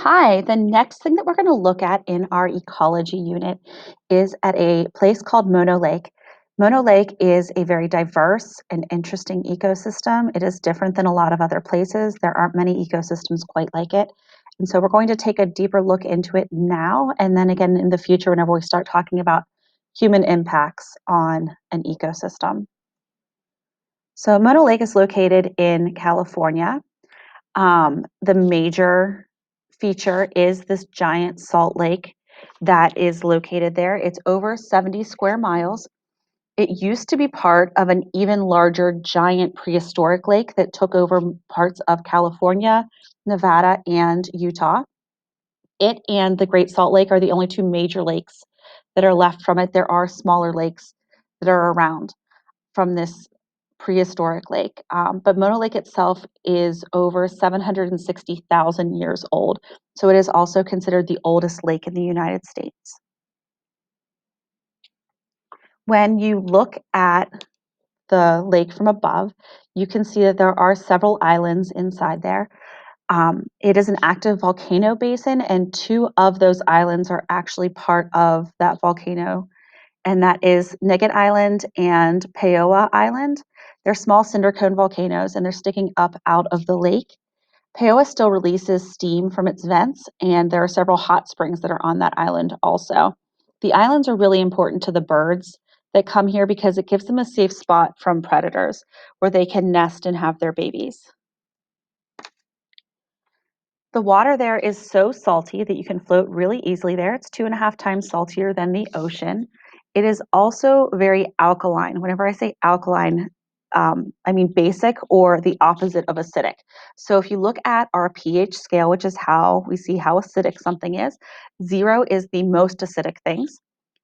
Hi, the next thing that we're going to look at in our ecology unit is at a place called Mono Lake. Mono Lake is a very diverse and interesting ecosystem. It is different than a lot of other places. There aren't many ecosystems quite like it. And so we're going to take a deeper look into it now and then again in the future whenever we start talking about human impacts on an ecosystem. So Mono Lake is located in California. The major feature is this giant salt lake that is located there. It's over 70 square miles. It used to be part of an even larger giant prehistoric lake that took over parts of California, Nevada, and Utah. It and the Great Salt Lake are the only two major lakes that are left from it. There are smaller lakes that are around from this prehistoric lake. But Mono Lake itself is over 760,000 years old. So it is also considered the oldest lake in the United States. When you look at the lake from above, you can see that there are several islands inside there. It is an active volcano basin, and two of those islands are actually part of that volcano, and that is Nugget Island and Paoa Island. They're small cinder cone volcanoes, and they're sticking up out of the lake. Paoa still releases steam from its vents, and there are several hot springs that are on that island also. The islands are really important to the birds that come here because it gives them a safe spot from predators where they can nest and have their babies. The water there is so salty that you can float really easily there. It's 2.5 times saltier than the ocean. It is also very alkaline. Whenever I say alkaline, I mean basic or the opposite of acidic. So if you look at our pH scale, which is how we see how acidic something is, 0 is the most acidic things.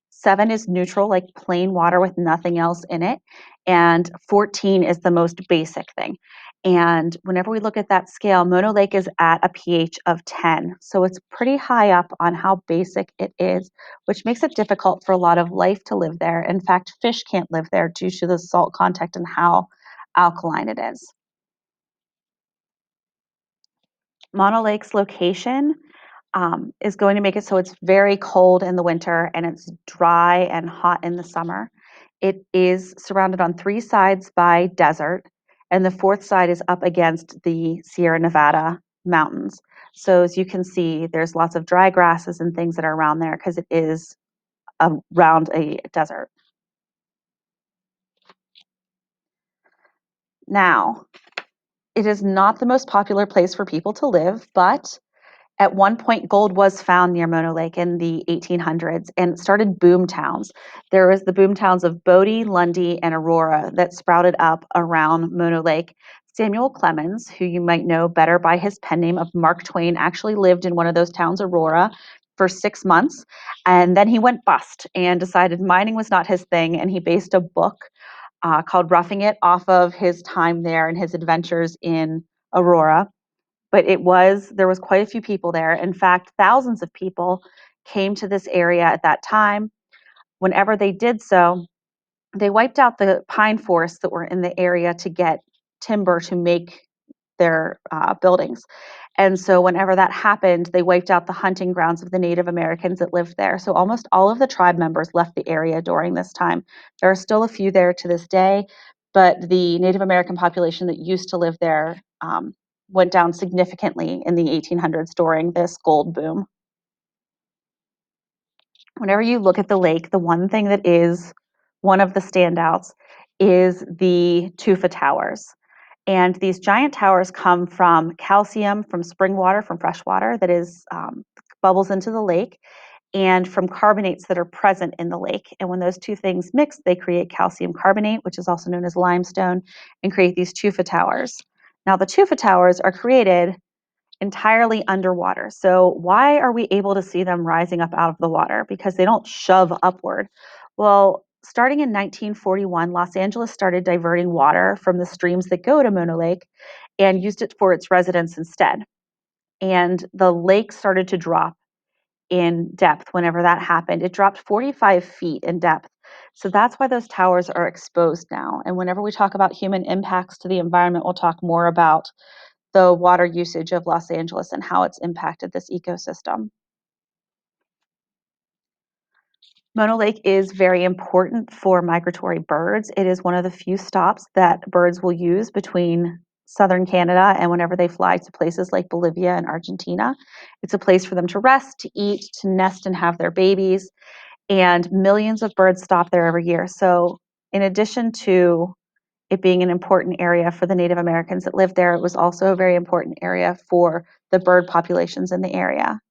7 is neutral, like plain water with nothing else in it. And 14 is the most basic thing. And whenever we look at that scale, Mono Lake is at a pH of 10. So it's pretty high up on how basic it is, which makes it difficult for a lot of life to live there. In fact, fish can't live there due to the salt content and how alkaline it is. Mono Lake's location is going to make it so it's very cold in the winter and it's dry and hot in the summer. It is surrounded on three sides by desert, and the fourth side is up against the Sierra Nevada mountains. So, as you can see, there's lots of dry grasses and things that are around there because it is around a desert. Now, it is not the most popular place for people to live, but at one point, gold was found near Mono Lake in the 1800s and it started boom towns. There was the boom towns of Bodie, Lundy, and Aurora that sprouted up around Mono Lake. Samuel Clemens, who you might know better by his pen name of Mark Twain, actually lived in one of those towns, Aurora, for 6 months. And then he went bust and decided mining was not his thing. And he based a book called Roughing It off of his time there and his adventures in Aurora, but there was quite a few people there. In fact, thousands of people came to this area at that time. Whenever they did so, they wiped out the pine forests that were in the area to get timber to make their buildings. And so, whenever that happened, they wiped out the hunting grounds of the Native Americans that lived there. So, almost all of the tribe members left the area during this time. There are still a few there to this day, but the Native American population that used to live there went down significantly in the 1800s during this gold boom. Whenever you look at the lake, the one thing that is one of the standouts is the Tufa Towers. And these giant towers come from calcium from spring water, from fresh water that is bubbles into the lake, and from carbonates that are present in the lake. And when those two things mix, they create calcium carbonate, which is also known as limestone, and create these tufa towers. Now, the tufa towers are created entirely underwater. So, why are we able to see them rising up out of the water? Because they don't shove upward. Well, starting in 1941, Los Angeles started diverting water from the streams that go to Mono Lake and used it for its residents instead. And the lake started to drop in depth whenever that happened. It dropped 45 feet in depth. So that's why those towers are exposed now. And whenever we talk about human impacts to the environment, we'll talk more about the water usage of Los Angeles and how it's impacted this ecosystem. Mono Lake is very important for migratory birds. It is one of the few stops that birds will use between southern Canada and whenever they fly to places like Bolivia and Argentina. It's a place for them to rest, to eat, to nest and have their babies, and millions of birds stop there every year. So, in addition to it being an important area for the Native Americans that lived there, it was also a very important area for the bird populations in the area.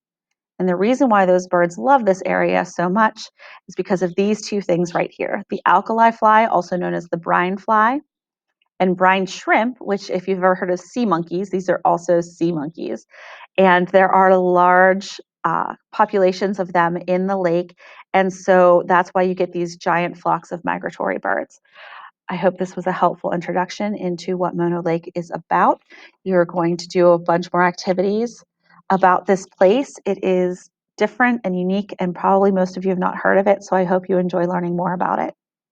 And the reason why those birds love this area so much is because of these two things right here. The alkali fly, also known as the brine fly, and brine shrimp, which if you've ever heard of sea monkeys, these are also sea monkeys. And there are large populations of them in the lake. And so that's why you get these giant flocks of migratory birds. I hope this was a helpful introduction into what Mono Lake is about. You're going to do a bunch more activities about this place. It is different and unique, and probably most of you have not heard of it, so I hope you enjoy learning more about it.